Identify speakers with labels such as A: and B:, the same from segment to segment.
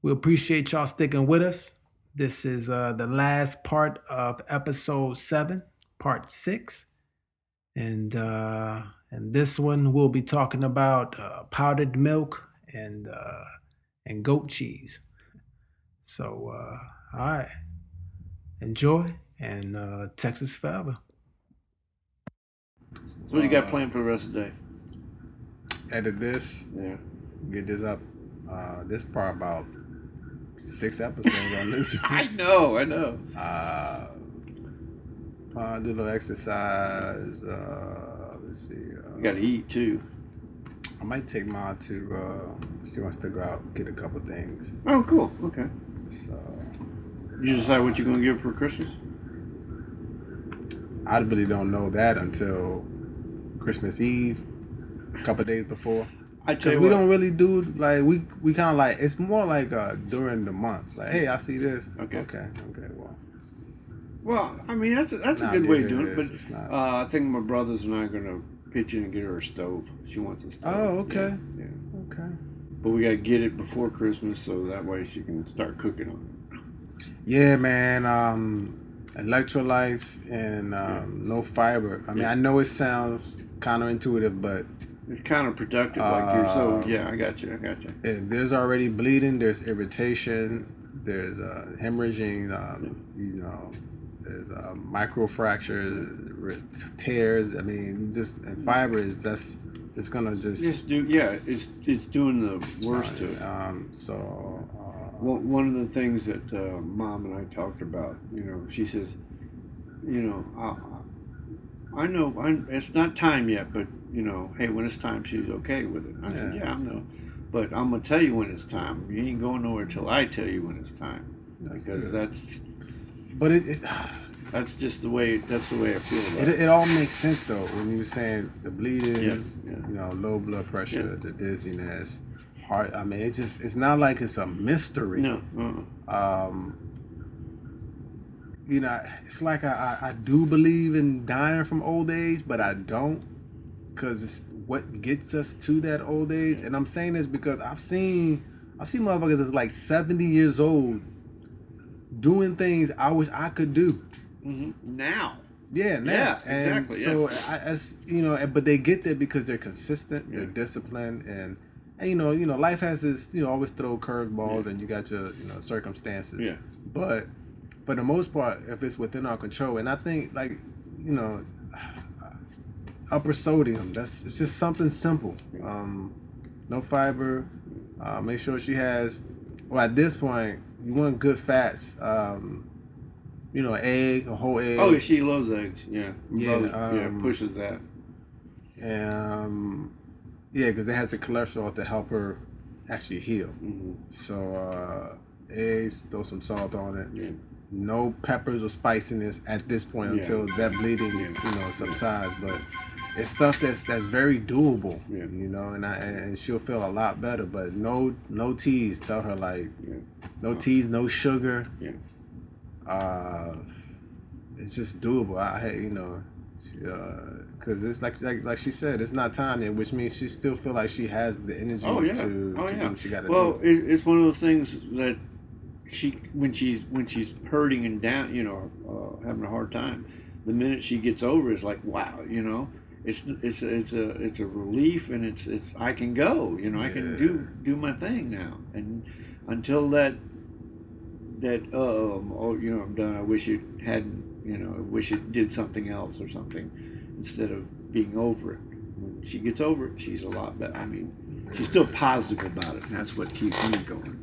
A: We appreciate y'all sticking with us. This is the last part of episode 7, part 6. And this one we'll be talking about powdered milk and goat cheese. So, all right. Enjoy and Texas forever.
B: So what do you got planned for the rest of the day?
C: Edit this,
B: Yeah.
C: get this up. This part about 6 episodes on this.
B: I know.
C: Do a little exercise. Let's see.
B: You got to eat too.
C: I might take mom to. She wants to go out get a couple things.
B: Oh, cool. Okay.
C: So
B: Did you decide what you're gonna give for Christmas?
C: I really don't know that until Christmas Eve, a couple days before.
B: I tell
C: Cause
B: you
C: we
B: what.
C: don't really do like we kind of like it's more like during the month. Like, hey, I see this.
B: Okay. Well, I mean that's a good way of doing it. But
C: It's not.
B: I think my brothers and I are gonna pitch in and get her a stove. She wants a stove.
C: Oh, okay.
B: Yeah.
C: Okay.
B: But we gotta get it before Christmas so that way she can start cooking on it.
C: Yeah, man. Electrolytes and no fiber. I mean, I know it sounds counterintuitive, but
B: It's counterproductive, like you're so. Yeah, I got you.
C: if there's already bleeding, there's irritation, there's hemorrhaging, there's microfractures, tears. I mean, just and fiber is that's it's gonna just
B: it's doing the worst to it.
C: So.
B: One of the things that Mom and I talked about, she says, I know it's not time yet, but hey, when it's time, she's okay with it. I said, I know, but I'm gonna tell you when it's time. You ain't going nowhere till I tell you when it's time, because that's.
C: But
B: that's just the way. That's the way I feel about it.
C: It all makes sense though when you were saying the bleeding,
B: Yeah.
C: Low blood pressure, the dizziness, heart. I mean, it's not like it's a mystery.
B: No.
C: It's like I do believe in dying from old age, but I don't, because it's what gets us to that old age. And I'm saying this because I've seen motherfuckers that's like 70 years old doing things I wish I could do.
B: Mm-hmm. Now.
C: Yeah, now.
B: Yeah,
C: and
B: exactly.
C: So but they get there because they're consistent, they're disciplined, and life has this, always throw curveballs, and you got your, circumstances.
B: Yeah.
C: But for the most part, if it's within our control, and I think upper sodium, it's just something simple. No fiber. Make sure she has. Well, at this point, you want good fats. Egg, a whole egg.
B: Oh, she loves eggs. Yeah.
C: Yeah.
B: Pushes that.
C: Because it has the cholesterol to help her actually heal.
B: Mm-hmm.
C: So eggs, throw some salt on it.
B: Yeah.
C: No peppers or spiciness at this point until that bleeding, subsides. But it's stuff that's very doable.
B: Yeah.
C: And she'll feel a lot better. But no teas. Tell her no teas, no sugar.
B: Yeah.
C: It's just doable. Because it's like she said, it's not time yet, which means she still feel like she has the energy to do what she got to do.
B: Well, it's one of those things that when she's hurting and down, having a hard time, the minute she gets over, it's like, wow, it's a relief, and it's I can go, I can do my thing now, and until that I'm done. I wish it hadn't, I wish it did something else or something instead of being over it. When she gets over it, she's a lot better. I mean, she's still positive about it, and that's what keeps me going.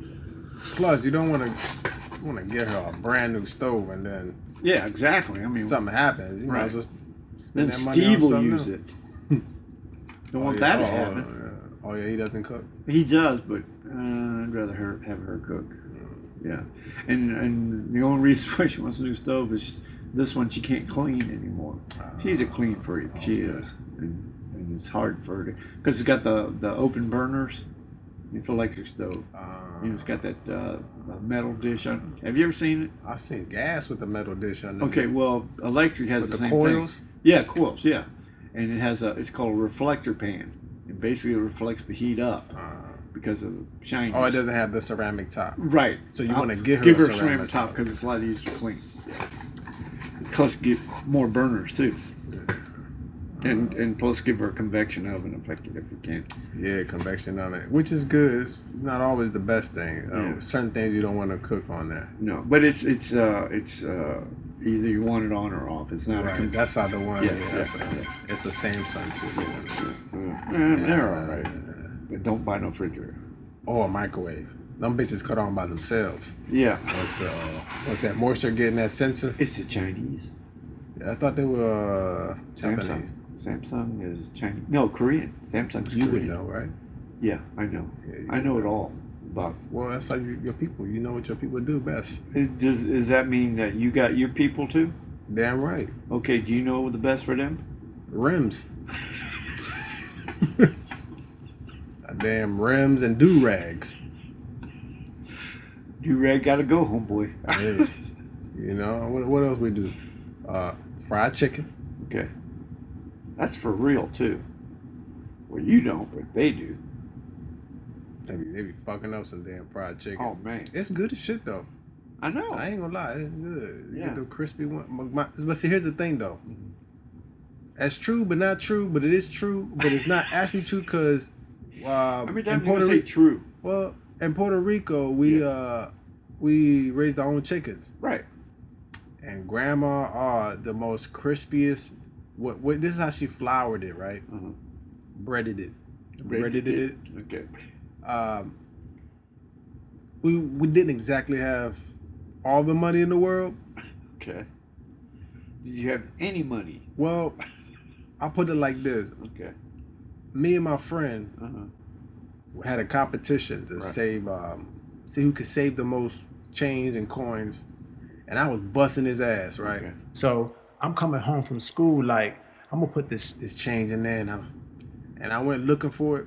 C: Plus, you don't want to get her a brand new stove and then
B: exactly. I mean,
C: something happens. You might as well
B: then
C: spend that money
B: Steve
C: on
B: will
C: something
B: use
C: else.
B: it. Don't want that to happen.
C: Oh yeah, he doesn't cook.
B: He does, but I'd rather have her cook. Yeah, and the only reason why she wants a new stove is this one she can't clean anymore. She's a clean freak. She is, and it's hard for her to, because it's got the open burners. It's an electric stove. It's got that metal dish on. Have you ever seen it?
C: I've seen gas with the metal dish on it.
B: Okay, well, electric has the same
C: coils?
B: thing. Yeah, coils. Yeah, and it has it's called a reflector pan. It basically reflects the heat up. because of the shiny.
C: Oh, it doesn't have the ceramic top.
B: Right.
C: So you
B: I'll
C: want to give
B: give
C: her
B: her
C: a
B: a
C: ceramic
B: top because it's a lot easier to clean. Plus, get more burners too, and plus give her a convection oven if we can.
C: Yeah, convection on it, which is good. It's not always the best thing.
B: Yeah.
C: Certain things you don't want to cook on there.
B: No, but it's either you want it on or off. It's not
C: Right. That's how the one.
B: Yeah,
C: Yeah,
B: yeah.
C: it's a Samsung too.
B: They're all right, but don't buy no refrigerator.
C: Or a microwave. Them bitches cut on by themselves.
B: Yeah,
C: Once that moisture getting that sensor.
B: it's the Chinese.
C: Yeah, I thought they were Japanese.
B: Samsung is Chinese. No, Korean. Samsung's
C: You would
B: Korean.
C: know, right?
B: Yeah, I know.
C: Yeah, you
B: I know it all about.
C: Well, that's like your people. You know what your people do best.
B: Does that mean that you got your people too?
C: Damn right.
B: Okay, do you know the best for them?
C: Rims. Damn rims and do rags.
B: You ready? Gotta go, homeboy.
C: Hey, you know what else we do? Fried chicken.
B: Okay, that's for real too. Well, you don't, but they do.
C: They be fucking up some damn fried chicken.
B: Oh man,
C: It's good as shit though.
B: I know.
C: I ain't gonna lie, it's good. You
B: Yeah.
C: get the crispy one. But see, here's the thing though. That's true, but not true. But it is true, but it's not actually true because
B: How many
C: in
B: times you
C: Puerto
B: gonna say
C: Rico,
B: true?
C: well, in Puerto Rico, we raised our own chickens,
B: Right.
C: and Grandma are the most crispiest. What this is how she floured it, right?
B: Uh-huh.
C: Breaded it.
B: Okay.
C: We didn't exactly have all the money in the world.
B: Okay. Did you have any money?
C: Well, I'll put it like this.
B: Okay.
C: Me and my friend
B: Uh-huh.
C: had a competition to
B: Right.
C: see who could save the most change and coins. And I was busting his ass, right?
B: Okay.
A: So I'm coming home from school, like, I'm gonna put this.
C: This change in there, and I went looking for it,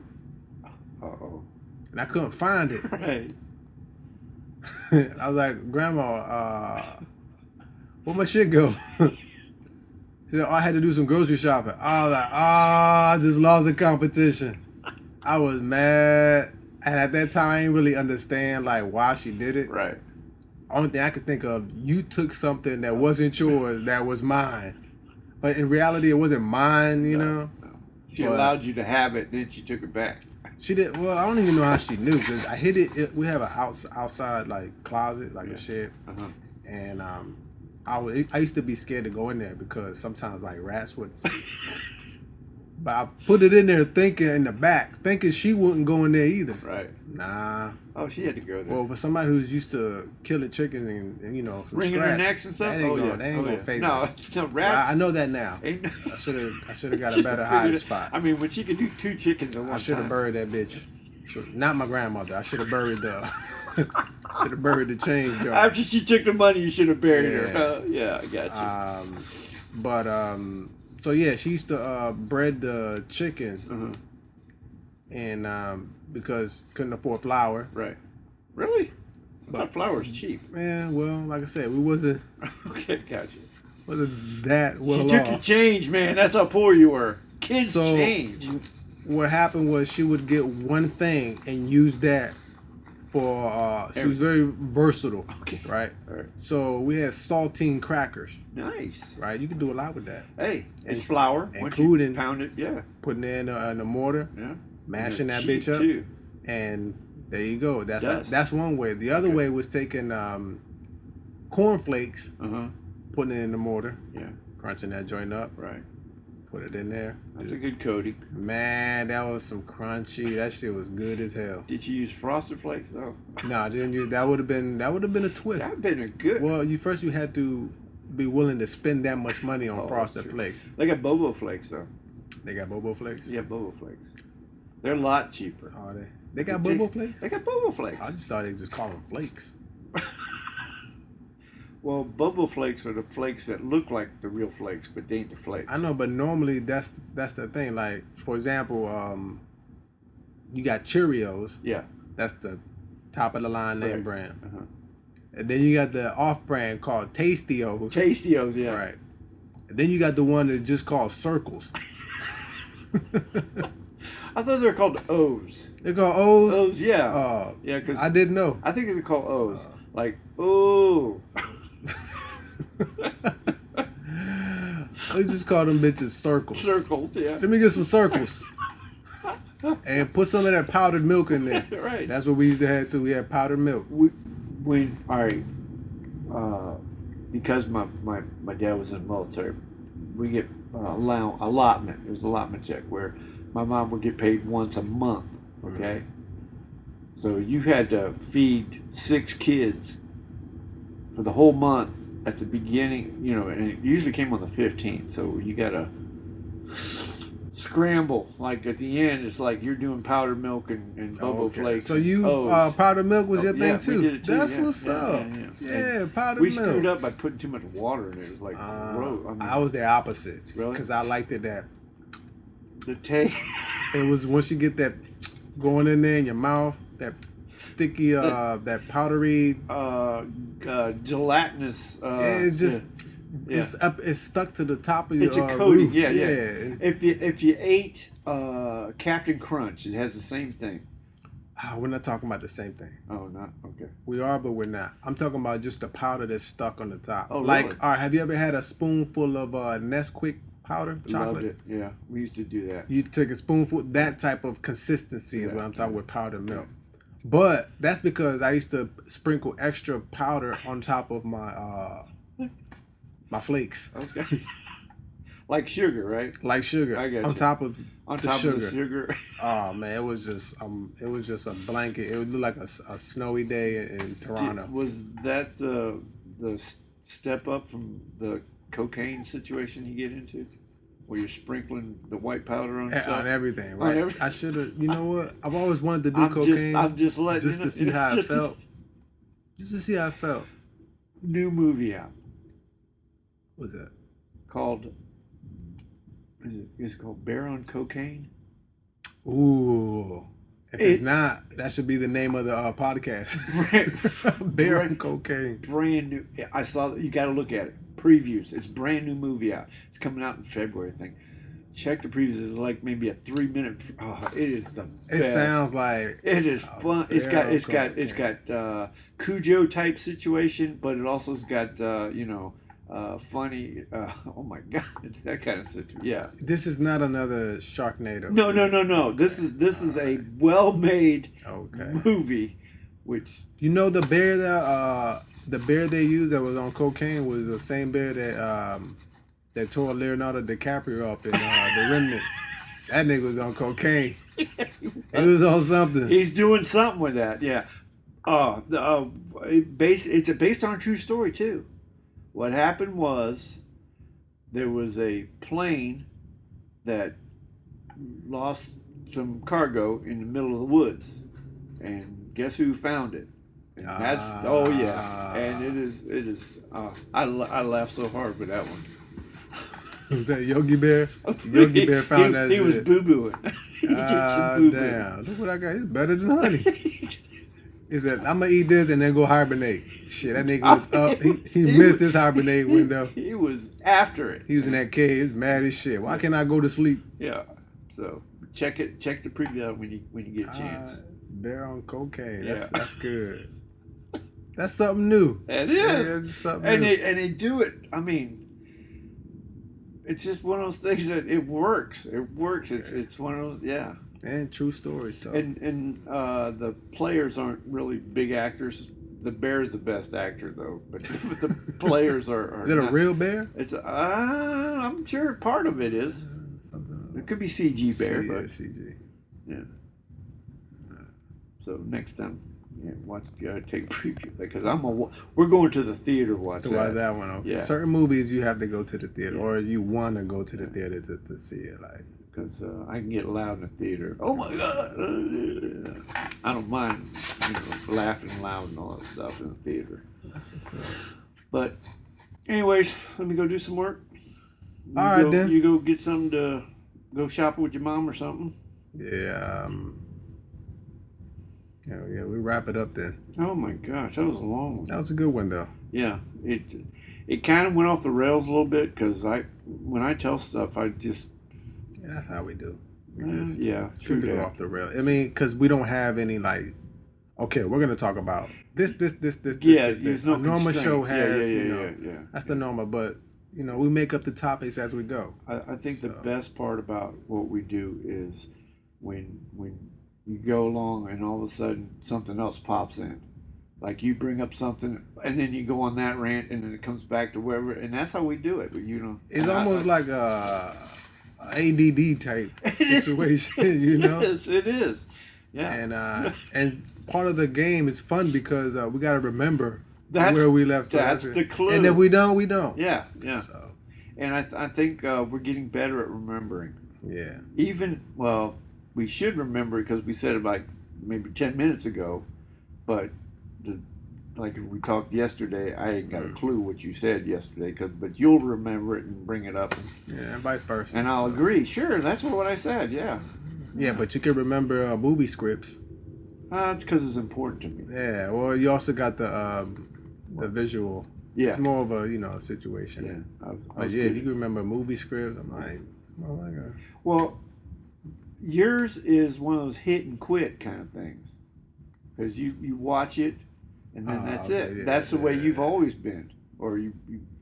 B: Uh-oh.
C: and I couldn't find it.
B: Right.
C: I was like, Grandma, where my shit go? She said, oh, I had to do some grocery shopping. I was like, I just lost the competition. I was mad. And at that time, I didn't really understand like why she did it.
B: Right.
C: Only thing I could think of, you took something that wasn't yours that was mine. But in reality, it wasn't mine, you know?
B: No. She
C: But-
B: allowed you to have it, then she took it back.
C: She did, well, I don't even know how she knew because I hid it. We have an outside like closet, like
B: Yeah.
C: a shed.
B: Uh-huh.
C: And I used to be scared to go in there because sometimes like rats would. But I put it in there thinking in the back, thinking she wouldn't go in there either.
B: Right.
C: Nah.
B: Oh, she had to go there.
C: Well, for somebody who's used to killing chickens and you know from
B: Wringing
C: scratch,
B: her necks and stuff?
C: that ain't
B: Oh,
C: gonna,
B: yeah.
C: that ain't
B: Oh,
C: gonna
B: yeah.
C: phase
B: No,
C: her.
B: no,
C: Well,
B: rats.
C: I know that now.
B: Ain't no-
C: I should have got a better hiding spot.
B: I mean, when she could do 2 chickens at one
C: I should have
B: time.
C: buried that bitch. Not my grandmother. I should have buried the. Should have buried the change jar.
B: After she took the money, you should have buried
C: Yeah.
B: her. Yeah, I got you.
C: So yeah, she used to bread the chicken,
B: Uh-huh.
C: and because couldn't afford flour.
B: Right. Really? I
C: But-
B: thought flour's cheap.
C: Man, well, like I said, we wasn't
B: Okay, gotcha.
C: that well
B: She took your
C: off.
B: change, man. That's how poor you were. Kids
C: So
B: change.
C: what happened was she would get one thing and use that for. She was very versatile,
B: Okay.
C: right?
B: All right.
C: So we had saltine crackers,
B: Nice.
C: right? You can do a lot with that.
B: Hey, it's
C: And-
B: flour. Once you
C: including-
B: pound it, yeah.
C: Putting it in the mortar,
B: Yeah.
C: mashing
B: Yeah,
C: that
B: cheap,
C: bitch up.
B: Too.
C: And there you go.
B: Dust.
C: That's one way. The other
B: Okay.
C: way was taking cornflakes,
B: Uh-huh.
C: putting it in the mortar,
B: Yeah.
C: crunching that joint up,
B: Right.
C: put it in there.
B: That's a good coating.
C: Man, that was some crunchy. That shit was good as hell.
B: Did you use Frosted Flakes though?
C: No, I didn't use. That would have been a twist.
B: That'd been a good.
C: Well, you had to be willing to spend that much money on
B: Oh,
C: Frosted
B: that's true.
C: Flakes.
B: They got Bobo Flakes though.
C: They got Bobo Flakes.
B: Yeah, Bobo Flakes. They're a lot cheaper.
C: Oh, they got
B: It
C: Bobo
B: tastes-
C: Flakes.
B: They got Bobo Flakes.
C: I just thought they just call them flakes.
B: Well, Bobo Flakes are the flakes that look like the real flakes, but they ain't the flakes.
C: I know, but normally that's the thing. Like for example, you got Cheerios.
B: Yeah.
C: That's the top of the line name
B: Right.
C: brand.
B: Uh-huh.
C: And then you got the off brand called Tastios.
B: Tastios, yeah.
C: Right. And then you got the one that's just called Circles.
B: I thought they were called O's.
C: They call O's.
B: O's, yeah. Yeah, because
C: I didn't know.
B: I think it's called O's. Like, ooh.
C: We just call them bitches circles.
B: Circles, yeah.
C: Let me get some circles. And put some of that powdered milk in there.
B: Right.
C: That's what we used to have too. We had powdered milk.
B: Because my dad was in the military, we get allotment. It was allotment check where my mom would get paid once a month. Okay, so you had to feed 6 kids for the whole month at the beginning. You know, and it usually came on the 15th. So you gotta scramble. Like at the end, it's like you're doing powdered milk and Bobo Flakes.
C: So you powdered milk was your thing too.
B: We did it too.
C: That's
B: yeah,
C: wust up. Yeah, powdered
B: we
C: milk.
B: screwed up by putting too much water in it. It was like gross.
C: I was the opposite.
B: Really?
C: Because I liked it that
B: the taste.
C: it was once you get that going in there in your mouth, that sticky, that powdery.
B: Gelatinous.
C: It's just. It's stuck to the top of your
B: It's a coating,
C: roof.
B: yeah. If you ate Captain Crunch, it has the same thing.
C: We're not talking about the same thing.
B: Oh, not okay.
C: We are, but we're not. I'm talking about just the powder that's stuck on the top.
B: Oh,
C: like,
B: really?
C: all right, have you ever had a spoonful of Nesquik powder chocolate?
B: Loved it. Yeah, we used to do that.
C: You took a spoonful. That type of consistency is what I'm talking with powdered milk. But that's because I used to sprinkle extra powder on top of my my flakes.
B: Okay. Like sugar, right?
C: Like sugar.
B: I got
C: on
B: you.
C: top of
B: On
C: the
B: top
C: sugar.
B: of the sugar.
C: Oh man, it was just a blanket. It would look like a snowy day in Toronto.
B: Was that the step up from the cocaine situation you get into, where you're sprinkling the white powder on stuff?
C: On everything, right?
B: everything.
C: I should have. You know what? I've always wanted to do cocaine.
B: I'm just letting
C: just
B: you know,
C: to see how it
B: just to-
C: felt. Just to see how it felt.
B: New movie out
C: What's that?
B: called. Is it called Bear on Cocaine?
C: Ooh. If it's not, that should be the name of the podcast. Bear on cocaine.
B: Brand new. I saw that. You got to look at it. Previews. It's brand new movie out. It's coming out in February, I think. Check the previews. It's like maybe a 3-minute. Oh, it is the best.
C: It sounds like
B: It is fun. It's got Cujo type situation, but it also's got funny. Oh my God, it's that kind of situation. Yeah.
C: this is not another Sharknado.
B: No. This is a well-made
C: Okay.
B: movie, which
C: You know the bear they used that was on cocaine was the same bear that tore Leonardo DiCaprio up in The Remnant. That nigga was on cocaine. He was on something.
B: he's doing something with that. Yeah. It's based on a true story too. What happened was there was a plane that lost some cargo in the middle of the woods, and guess who found it? And that's and it is. I laughed so hard with that one.
C: Was that Yogi Bear? Yogi Bear found that
B: He was
C: shit.
B: boo booing. He did some boo booing.
C: Damn! Look what I got. It's better than honey. He said, "I'm gonna eat this and then go hibernate." Shit, that nigga was up. He missed his hibernate window.
B: He was after it.
C: He was in that cave. He was mad as shit. Why can't I go to sleep?
B: Yeah. So check the preview out when you get a chance.
C: Bear on cocaine.
B: Yeah.
C: That's good. That's something new.
B: It
C: Yeah,
B: is.
C: it's something
B: And
C: new.
B: they do it. I mean, it's just one of those things that it works. It works. It's one of those, yeah.
C: And true stories. So
B: And the players aren't really big actors. The bear's the best actor though, but the players are.
C: is it a
B: not.
C: real bear?
B: It's I'm sure part of it is. It could be CG bear, but
C: CG.
B: yeah. So next time, take a preview because we're going to the theater to watch
C: To
B: that.
C: watch that one. Okay.
B: Yeah.
C: Certain movies you have to go to the theater, or you want to go to the theater to see it. Like
B: Because I can get loud in the theater. Oh my God! I don't mind, laughing loud and all that stuff in the theater. But, anyways, let me go do some work.
C: All right, then.
B: You go get something to go shopping with your mom or something.
C: yeah. Yeah, we wrap it up then.
B: Oh my gosh, that was a long one.
C: That was a good one though.
B: Yeah, it kind of went off the rails a little bit because when I tell stuff, I just
C: Yeah, that's how we do.
B: Yeah, true
C: Should go
B: that.
C: off the rail. I mean, because we don't have any like. Okay, we're gonna talk about this.
B: Yeah,
C: This.
B: there's no
C: A normal
B: constraint.
C: show
B: Yeah,
C: has,
B: yeah,
C: you know,
B: yeah.
C: that's the normal. But you know, we make up the topics as we go.
B: I think the
C: So.
B: best part about what we do is when you go along and all of a sudden something else pops in. Like you bring up something and then you go on that rant and then it comes back to wherever, and that's how we do it. You know,
C: It's almost like a ADD type situation, you know.
B: It is. Yeah.
C: And part of the game is fun because we got to remember
B: That's
C: where we left. So
B: that's the clue.
C: And if we don't, we don't.
B: Yeah, yeah.
C: So
B: And I think we're getting better at remembering.
C: yeah.
B: Even, well, we should remember because we said it like maybe 10 minutes ago, but like we talked yesterday, I ain't got a clue what you said yesterday, but you'll remember it and bring it up.
C: Yeah, and vice versa.
B: And I'll
C: So.
B: agree. Sure, that's what I said. Yeah.
C: Yeah, but you can remember movie scripts.
B: It's because it's important to me.
C: Yeah. Well, you also got the visual.
B: Yeah.
C: It's more of a situation.
B: Yeah.
C: But yeah, if you can remember movie scripts, I'm like, oh my god.
B: Well, yours is one of those hit and quit kind of things. Because you watch it and then that's
C: okay,
B: it.
C: yeah,
B: That's the way
C: yeah,
B: you've
C: yeah.
B: always been. Or you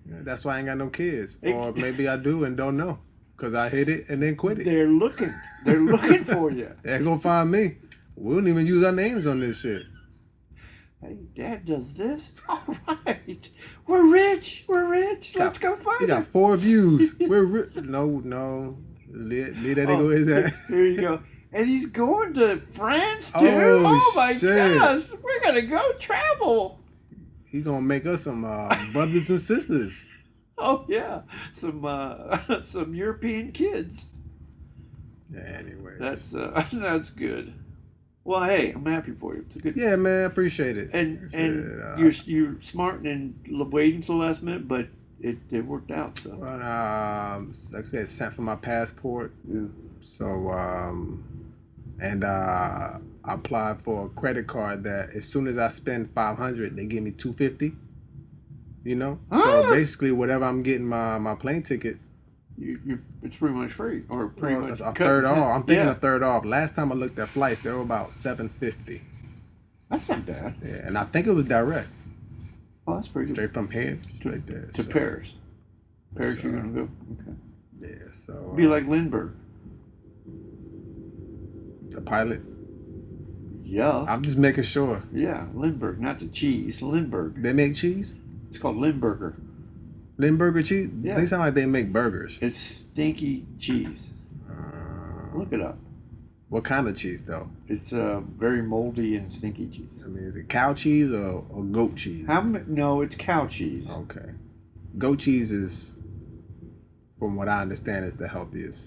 C: Yeah, that's why I ain't got no kids.
B: Ex-
C: Or maybe I do and don't know. Because I hit it and then quit it.
B: they're looking. They're looking for you.
C: They're going to find me. We don't even use our names on this shit.
B: Hey, Dad does this? All right. We're rich. We're rich. Let's go
C: He
B: find
C: got
B: him.
C: 4 views. No. Leave that nigga where he's at.
B: Here you go. And he's going to France too.
C: Oh,
B: Oh my
C: shit.
B: gosh. We're going to go travel.
C: He's going to make us some brothers and sisters.
B: Oh yeah. Some European kids.
C: Yeah, anyway.
B: That's good. Well, hey, I'm happy for you. It's a good.
C: Yeah, man, appreciate it.
B: And
C: Like I said,
B: you're smart and waiting till the last minute, but it worked out. So
C: well, like I said, sent for my passport.
B: yeah.
C: So, and I applied for a credit card that as soon as I spend $500, they give me $250. You know, so basically, whatever I'm getting my plane ticket,
B: It's pretty much free or pretty much
C: a third off. I'm thinking
B: yeah.
C: a third off. Last time I looked at flights, they were about $750.
B: That's not bad.
C: Yeah, and I think it was direct,
B: Oh, that's pretty good.
C: straight from here, straight there.
B: To
C: so,
B: Paris. Paris,
C: so-
B: you're gonna go. Okay.
C: Yeah, so
B: Be like Lindbergh.
C: the pilot.
B: Yeah.
C: I'm just making sure.
B: Yeah, Lindbergh, not the cheese. Lindbergh.
C: They make cheese.
B: It's called Lindbergher.
C: Limburger cheese.
B: Yeah.
C: They sound like they make burgers.
B: It's stinky cheese. Look it up.
C: What kind of cheese though?
B: It's very moldy and stinky cheese.
C: I mean, is it cow cheese or goat cheese?
B: No, it's cow cheese.
C: Okay. Goat cheese is, from what I understand, is the healthiest.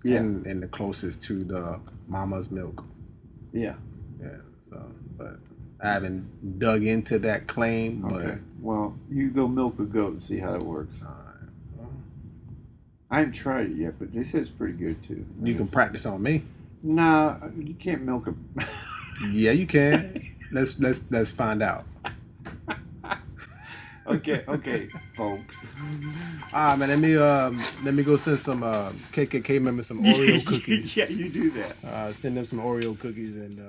B: Yeah.
C: And the closest to the mama's milk.
B: Yeah.
C: Yeah. So, but I haven't dug into that claim.
B: Okay. Well, you go milk a goat and see how it works.
C: But all right. Well,
B: I haven't tried it yet, but they said it's pretty good too.
C: you can practice on me.
B: Nah, you can't milk a.
C: Yeah, you can. Let's find out.
B: Okay, folks.
C: Ah, man, let me go send some KKK members some Oreo cookies.
B: Yeah, you do that.
C: Send them some Oreo cookies and